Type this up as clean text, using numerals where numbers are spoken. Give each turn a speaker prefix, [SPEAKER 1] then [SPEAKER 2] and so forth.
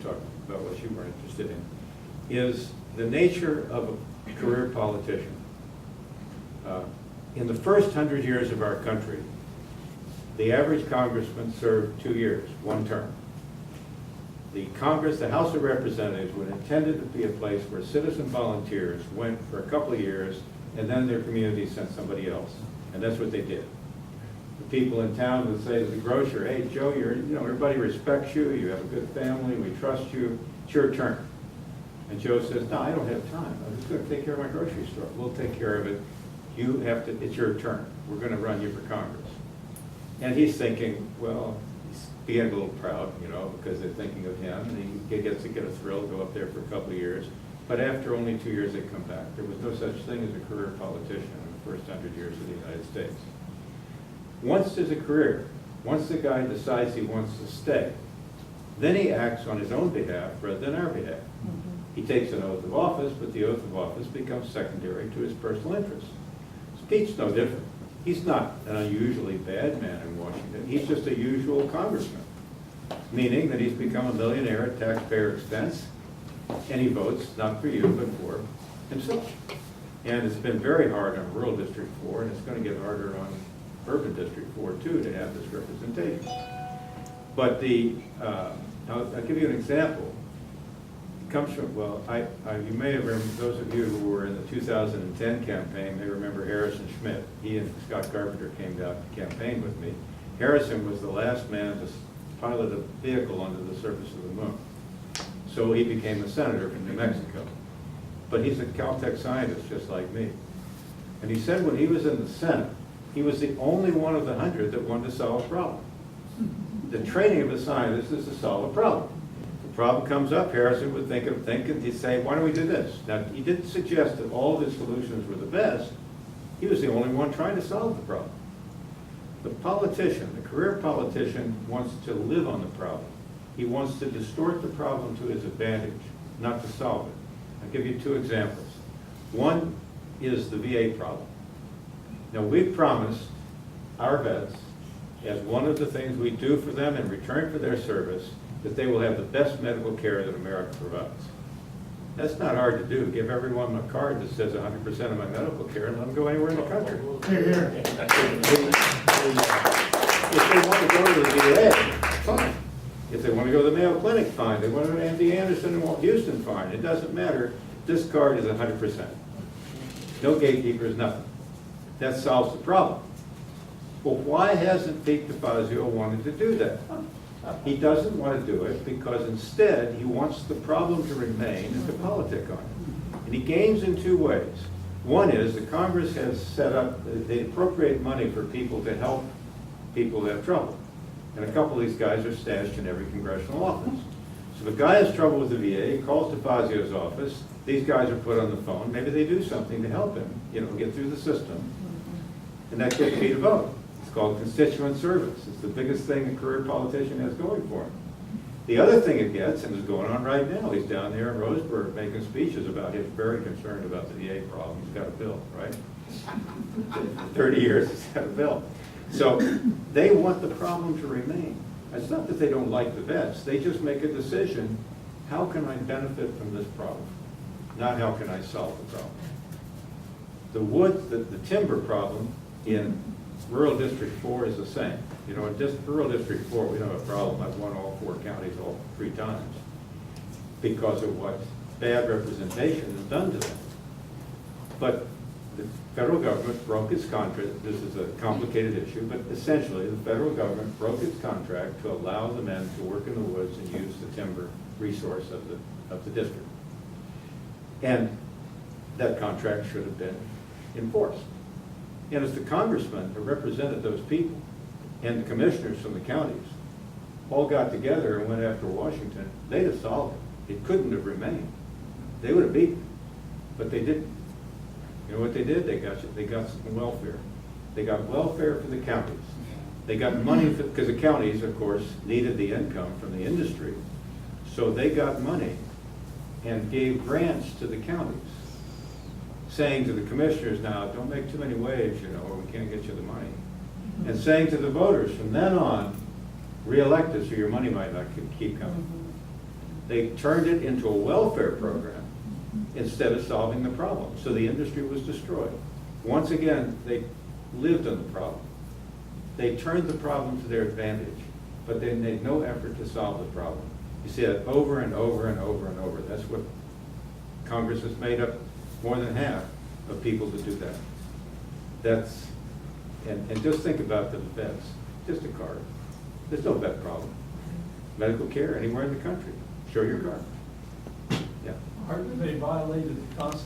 [SPEAKER 1] talk about what you were interested in, is the nature of a career politician. In the first 100 years of our country, the average congressman served 2 years, one term. The Congress, the House of Representatives, was intended to be a place where citizen volunteers went for a couple of years, and then their community sent somebody else. And that's what they did. The people in town would say to the grocer, hey, Joe, everybody respects you, you have a good family, we trust you, it's your turn. And Joe says, no, I don't have time. I'm just going to take care of my grocery store. We'll take care of it. You have to, it's your turn. We're going to run you for Congress. And he's thinking, well, he's being a little proud, because they're thinking of him, and he gets to get a thrill, go up there for a couple of years. But after only 2 years, they come back. There was no such thing as a career politician in the first 100 years of the United States. Once there's a career, once the guy decides he wants to stay, then he acts on his own behalf rather than our behalf. He takes an oath of office, but the oath of office becomes secondary to his personal interests. Pete's no different. He's not an unusually bad man in Washington. He's just a usual congressman, meaning that he's become a millionaire at taxpayer expense, and he votes not for you, but for himself. And it's been very hard on rural District 4, and it's going to get harder on urban District 4, too, to have this representation. But I'll give you an example. It comes from, well, you may have remembered, those of you who were in the 2010 campaign may remember Harrison Schmitt. He and Scott Carpenter came out to campaign with me. Harrison was the last man to pilot a vehicle under the surface of the moon. So he became a senator from New Mexico. But he's a Caltech scientist just like me. And he said when he was in the Senate, he was the only one of the 100 that wanted to solve a problem. The training of a scientist is to solve a problem. The problem comes up, Harrison would think and he'd say, why don't we do this? Now, he didn't suggest that all of his solutions were the best. He was the only one trying to solve the problem. The politician, the career politician, wants to live on the problem. He wants to distort the problem to his advantage, not to solve it. I'll give you two examples. One is the VA problem. Now, we've promised our vets, as one of the things we do for them in return for their service, that they will have the best medical care that America provides. That's not hard to do. Give everyone a card that says 100% of my medical care and let them go anywhere in the country. If they want to go to the VA, fine. If they want to go to the Mayo Clinic, fine. They want to go to MD Anderson in Houston, fine. It doesn't matter. This card is 100%. No gatekeepers, nothing. That solves the problem. Well, why hasn't Pete DeFazio wanted to do that? He doesn't want to do it because instead he wants the problem to remain and to politic on it. And he gains in two ways. One is the Congress has set up, they appropriate money for people to help people that have trouble. And a couple of these guys are stashed in every congressional office. So if a guy has trouble with the VA, he calls DeFazio's office, these guys are put on the phone, maybe they do something to help him, get through the system, and that gets Pete a vote. It's called constituent service. It's the biggest thing a career politician has going for him. The other thing it gets, and is going on right now, he's down there in Roseburg making speeches about he's very concerned about the VA problem. He's got a bill, right? 30 years he's had a bill. So they want the problem to remain. It's not that they don't like the vets. They just make a decision, how can I benefit from this problem? Not how can I solve the problem. The wood, the timber problem in rural District 4 is the same. In rural District 4, we don't have a problem. I've won all 4 counties all 3 times because of what bad representation has done to them. But the federal government broke its contract. This is a complicated issue, but essentially the federal government broke its contract to allow the men to work in the woods and use the timber resource of the district. And that contract should have been enforced. And as the congressmen who represented those people and the commissioners from the counties all got together and went after Washington, they'd have solved it. It couldn't have remained. They would have beaten, but they didn't. You know what they did? They got some welfare. They got welfare for the counties. They got money because the counties, of course, needed the income from the industry. So they got money and gave grants to the counties, saying to the commissioners, now, don't make too many waves, or we can't get you the money. And saying to the voters, from then on, re-elect us or your money might not keep coming. They turned it into a welfare program instead of solving the problem. So the industry was destroyed. Once again, they lived on the problem. They turned the problem to their advantage, but they made no effort to solve the problem. You see that over and over and over and over. That's what Congress has made up more than half of people to do that. That's, and just think about the vets, just a card. There's no vet problem. Medical care anywhere in the country. Show your card. Yeah.
[SPEAKER 2] They violated the Constitution.